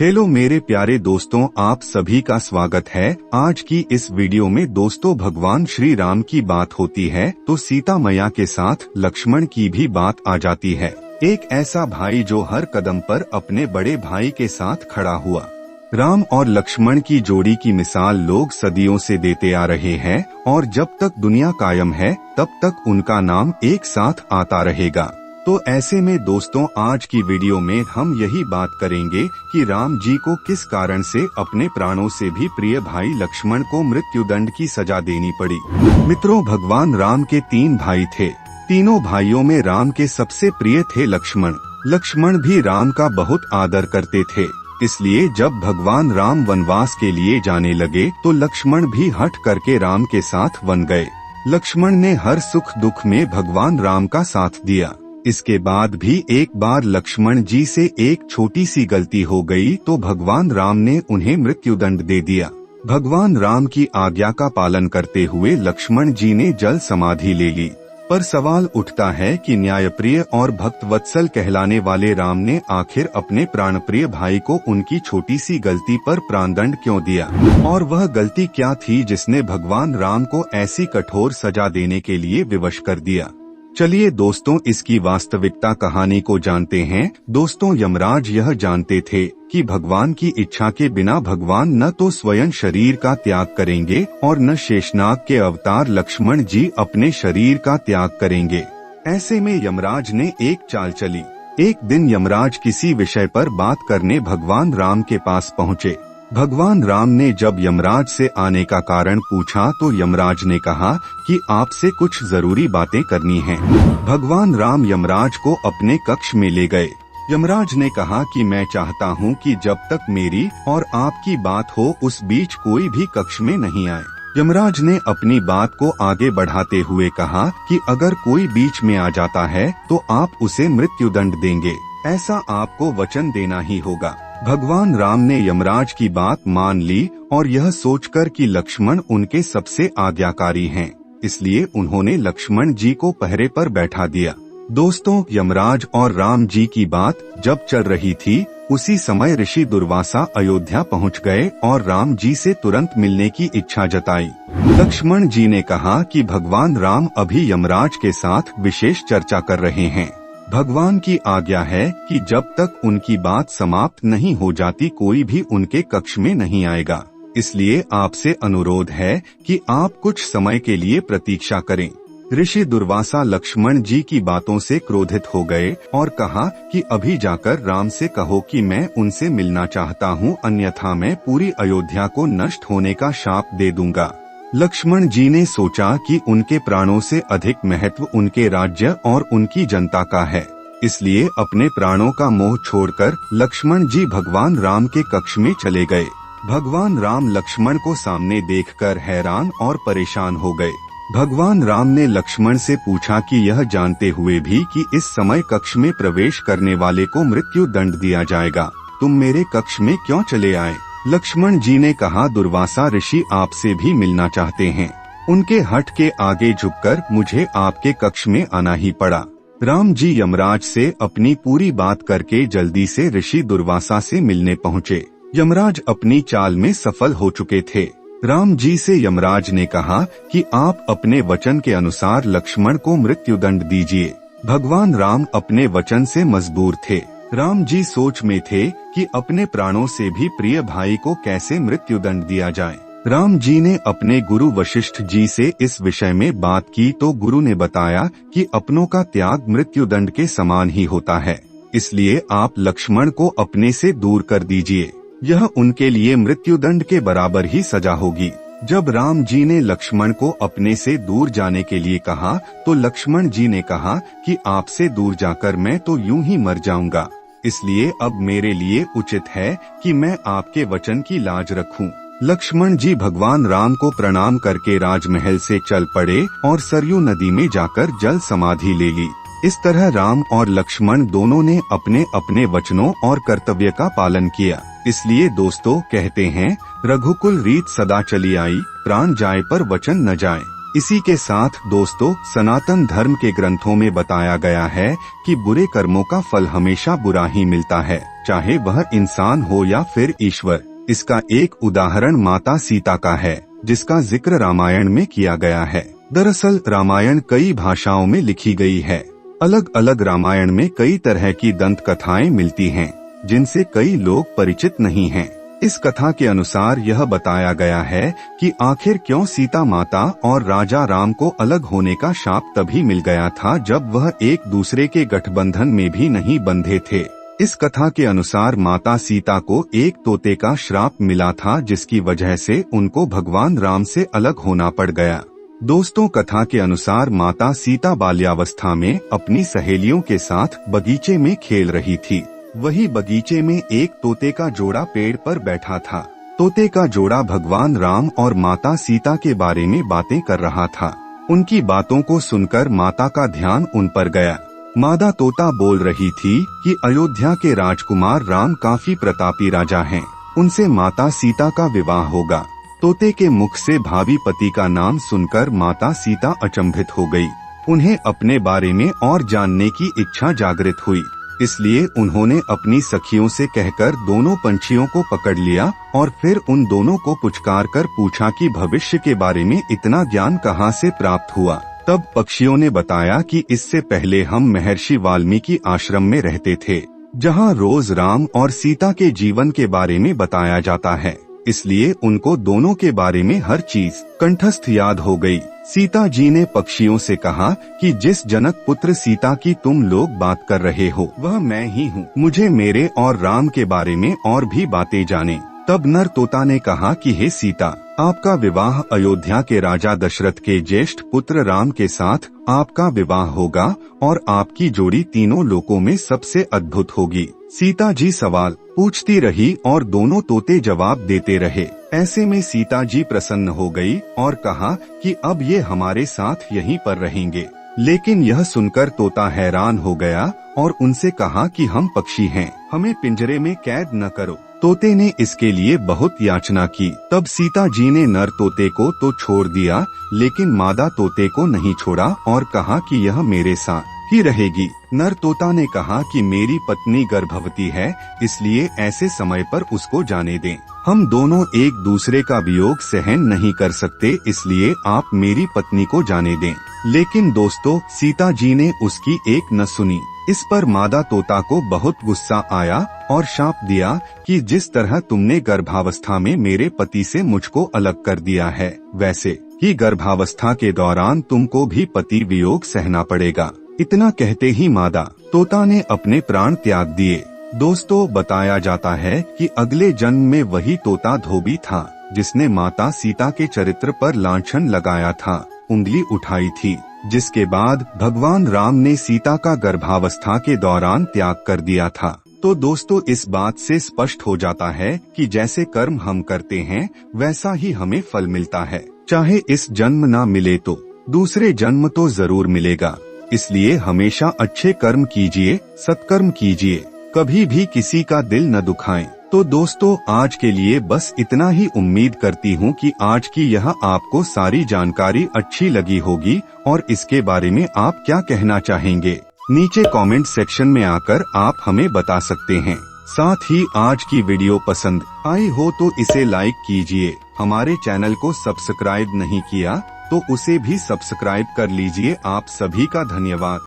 Hello मेरे प्यारे दोस्तों, आप सभी का स्वागत है। आज की इस वीडियो में दोस्तों भगवान श्री राम की बात होती है तो सीता मैया के साथ लक्ष्मण की भी बात आ जाती है। एक ऐसा भाई जो हर कदम पर अपने बड़े भाई के साथ खड़ा हुआ। राम और लक्ष्मण की जोड़ी की मिसाल लोग सदियों से देते आ रहे हैं और जब तक दुनिया कायम है तब तक उनका नाम एक साथ आता रहेगा। तो ऐसे में दोस्तों आज की वीडियो में हम यही बात करेंगे कि राम जी को किस कारण से अपने प्राणों से भी प्रिय भाई लक्ष्मण को मृत्युदंड की सजा देनी पड़ी। मित्रों, भगवान राम के 3 भाई थे। तीनों भाइयों में राम के सबसे प्रिय थे लक्ष्मण। लक्ष्मण भी राम का बहुत आदर करते थे, इसलिए जब भगवान राम वनवास के लिए जाने लगे तो लक्ष्मण भी हट करके राम के साथ वन गए। लक्ष्मण ने हर सुख दुख में भगवान राम का साथ दिया। इसके बाद भी एक बार लक्ष्मण जी से एक छोटी सी गलती हो गई तो भगवान राम ने उन्हें मृत्युदंड दे दिया। भगवान राम की आज्ञा का पालन करते हुए लक्ष्मण जी ने जल समाधि ले ली। पर सवाल उठता है कि न्यायप्रिय और भक्तवत्सल कहलाने वाले राम ने आखिर अपने प्राणप्रिय भाई को उनकी छोटी सी गलती पर प्राणदंड क्यों दिया, और वह गलती क्या थी जिसने भगवान राम को ऐसी कठोर सजा देने के लिए विवश कर दिया। चलिए दोस्तों इसकी वास्तविकता कहानी को जानते हैं। दोस्तों, यमराज यह जानते थे कि भगवान की इच्छा के बिना भगवान न तो स्वयं शरीर का त्याग करेंगे और न शेषनाग के अवतार लक्ष्मण जी अपने शरीर का त्याग करेंगे। ऐसे में यमराज ने एक चाल चली। एक दिन यमराज किसी विषय पर बात करने भगवान राम के पास पहुँचे। भगवान राम ने जब यमराज से आने का कारण पूछा तो यमराज ने कहा कि आपसे कुछ जरूरी बातें करनी हैं। भगवान राम यमराज को अपने कक्ष में ले गए। यमराज ने कहा कि मैं चाहता हूं कि जब तक मेरी और आपकी बात हो उस बीच कोई भी कक्ष में नहीं आए। यमराज ने अपनी बात को आगे बढ़ाते हुए कहा कि अगर कोई बीच में आ जाता है तो आप उसे मृत्युदंड देंगे, ऐसा आपको वचन देना ही होगा। भगवान राम ने यमराज की बात मान ली और यह सोचकर कि लक्ष्मण उनके सबसे आज्ञाकारी हैं, इसलिए उन्होंने लक्ष्मण जी को पहरे पर बैठा दिया। दोस्तों, यमराज और राम जी की बात जब चल रही थी उसी समय ऋषि दुर्वासा अयोध्या पहुंच गए और राम जी से तुरंत मिलने की इच्छा जताई। लक्ष्मण जी ने कहा कि भगवान राम अभी यमराज के साथ विशेष चर्चा कर रहे हैं। भगवान की आज्ञा है कि जब तक उनकी बात समाप्त नहीं हो जाती कोई भी उनके कक्ष में नहीं आएगा, इसलिए आपसे अनुरोध है कि आप कुछ समय के लिए प्रतीक्षा करें। ऋषि दुर्वासा लक्ष्मण जी की बातों से क्रोधित हो गए और कहा कि अभी जाकर राम से कहो कि मैं उनसे मिलना चाहता हूँ, अन्यथा मैं पूरी अयोध्या को नष्ट होने का शाप दे दूंगा। लक्ष्मण जी ने सोचा कि उनके प्राणों से अधिक महत्व उनके राज्य और उनकी जनता का है, इसलिए अपने प्राणों का मोह छोड़कर लक्ष्मण जी भगवान राम के कक्ष में चले गए। भगवान राम लक्ष्मण को सामने देखकर हैरान और परेशान हो गए। भगवान राम ने लक्ष्मण से पूछा कि यह जानते हुए भी कि इस समय कक्ष में प्रवेश करने वाले को मृत्यु दंड दिया जाएगा, तुम मेरे कक्ष में क्यों चले आए? लक्ष्मण जी ने कहा, दुर्वासा ऋषि आपसे भी मिलना चाहते हैं। उनके हठ के आगे झुककर मुझे आपके कक्ष में आना ही पड़ा। राम जी यमराज से अपनी पूरी बात करके जल्दी से ऋषि दुर्वासा से मिलने पहुँचे। यमराज अपनी चाल में सफल हो चुके थे। राम जी से यमराज ने कहा कि आप अपने वचन के अनुसार लक्ष्मण को मृत्युदंड दीजिए। भगवान राम अपने वचन से मजबूर थे। राम जी सोच में थे कि अपने प्राणों से भी प्रिय भाई को कैसे मृत्युदंड दिया जाए। राम जी ने अपने गुरु वशिष्ठ जी से इस विषय में बात की तो गुरु ने बताया कि अपनों का त्याग मृत्युदंड के समान ही होता है, इसलिए आप लक्ष्मण को अपने से दूर कर दीजिए, यह उनके लिए मृत्युदंड के बराबर ही सजा होगी। जब राम जी ने लक्ष्मण को अपने से दूर जाने के लिए कहा तो लक्ष्मण जी ने कहा कि आपसे दूर जाकर मैं तो यूं ही मर जाऊंगा, इसलिए अब मेरे लिए उचित है कि मैं आपके वचन की लाज रखूं। लक्ष्मण जी भगवान राम को प्रणाम करके राजमहल से चल पड़े और सरयू नदी में जाकर जल समाधि ले ली। इस तरह राम और लक्ष्मण दोनों ने अपने अपने वचनों और कर्तव्य का पालन किया। इसलिए दोस्तों कहते हैं, रघुकुल रीत सदा चली आई, प्राण जाए पर वचन न जाए। इसी के साथ दोस्तों सनातन धर्म के ग्रंथों में बताया गया है कि बुरे कर्मों का फल हमेशा बुरा ही मिलता है। चाहे वह इंसान हो या फिर ईश्वर। इसका एक उदाहरण माता सीता का है, जिसका जिक्र रामायण में किया गया है। दरअसल रामायण कई भाषाओं में लिखी गई है। अलग अलग रामायण में कई तरह की दंत कथाएं मिलती हैं, जिनसे कई लोग परिचित नहीं हैं। इस कथा के अनुसार यह बताया गया है कि आखिर क्यों सीता माता और राजा राम को अलग होने का शाप तभी मिल गया था जब वह एक दूसरे के गठबंधन में भी नहीं बंधे थे। इस कथा के अनुसार माता सीता को एक तोते का श्राप मिला था, जिसकी वजह से उनको भगवान राम से अलग होना पड़ गया। दोस्तों, कथा के अनुसार माता सीता बाल्यावस्था में अपनी सहेलियों के साथ बगीचे में खेल रही थी। वही बगीचे में एक तोते का जोड़ा पेड़ पर बैठा था। तोते का जोड़ा भगवान राम और माता सीता के बारे में बातें कर रहा था। उनकी बातों को सुनकर माता का ध्यान उन पर गया। मादा तोता बोल रही थी कि अयोध्या के राजकुमार राम काफी प्रतापी राजा हैं। उनसे माता सीता का विवाह होगा। तोते के मुख से भावी पति का नाम सुनकर माता सीता अचंभित हो गई। उन्हें अपने बारे में और जानने की इच्छा जागृत हुई, इसलिए उन्होंने अपनी सखियों से कहकर दोनों पंछियों को पकड़ लिया और फिर उन दोनों को पुचकार कर पूछा कि भविष्य के बारे में इतना ज्ञान कहाँ से प्राप्त हुआ। तब पक्षियों ने बताया कि इससे पहले हम महर्षि वाल्मीकि आश्रम में रहते थे, जहाँ रोज राम और सीता के जीवन के बारे में बताया जाता है, इसलिए उनको दोनों के बारे में हर चीज कंठस्थ याद हो गई। सीता जी ने पक्षियों से कहा कि जिस जनक पुत्र सीता की तुम लोग बात कर रहे हो वह मैं ही हूँ। मुझे मेरे और राम के बारे में और भी बातें जाने। तब नर तोता ने कहा कि हे सीता, आपका विवाह अयोध्या के राजा दशरथ के ज्येष्ठ पुत्र राम के साथ आपका विवाह होगा और आपकी जोड़ी तीनों लोकों में सबसे अद्भुत होगी। सीता जी सवाल पूछती रही और दोनों तोते जवाब देते रहे। ऐसे में सीता जी प्रसन्न हो गई और कहा कि अब ये हमारे साथ यहीं पर रहेंगे। लेकिन यह सुनकर तोता हैरान हो गया और उनसे कहा कि हम पक्षी हैं, हमें पिंजरे में कैद न करो। तोते ने इसके लिए बहुत याचना की। तब सीता जी ने नर तोते को तो छोड़ दिया, लेकिन मादा तोते को नहीं छोड़ा और कहा कि यह मेरे साथ ही रहेगी। नर तोता ने कहा कि मेरी पत्नी गर्भवती है, इसलिए ऐसे समय पर उसको जाने दें। हम दोनों एक दूसरे का वियोग सहन नहीं कर सकते, इसलिए आप मेरी पत्नी को जाने दें। लेकिन दोस्तों, सीता जी ने उसकी एक न सुनी। इस पर मादा तोता को बहुत गुस्सा आया और शाप दिया कि जिस तरह तुमने गर्भावस्था में मेरे पति से मुझको अलग कर दिया है, वैसे ही गर्भावस्था के दौरान तुमको भी पति वियोग सहना पड़ेगा। इतना कहते ही मादा तोता ने अपने प्राण त्याग दिए। दोस्तों, बताया जाता है कि अगले जन्म में वही तोता धोबी था, जिसने माता सीता के चरित्र पर लांछन लगाया था, उंगली उठाई थी, जिसके बाद भगवान राम ने सीता का गर्भावस्था के दौरान त्याग कर दिया था। तो दोस्तों, इस बात से स्पष्ट हो जाता है कि जैसे कर्म हम करते हैं वैसा ही हमें फल मिलता है। चाहे इस जन्म ना मिले तो दूसरे जन्म तो जरूर मिलेगा। इसलिए हमेशा अच्छे कर्म कीजिए, सत्कर्म कीजिए, कभी भी किसी का दिल न दुखाएं। तो दोस्तों, आज के लिए बस इतना ही। उम्मीद करती हूँ कि आज की यह आपको सारी जानकारी अच्छी लगी होगी और इसके बारे में आप क्या कहना चाहेंगे, नीचे कमेंट सेक्शन में आकर आप हमें बता सकते हैं। साथ ही आज की वीडियो पसंद आई हो तो इसे लाइक कीजिए। हमारे चैनल को सब्सक्राइब नहीं किया तो उसे भी सब्सक्राइब कर लीजिए। आप सभी का धन्यवाद।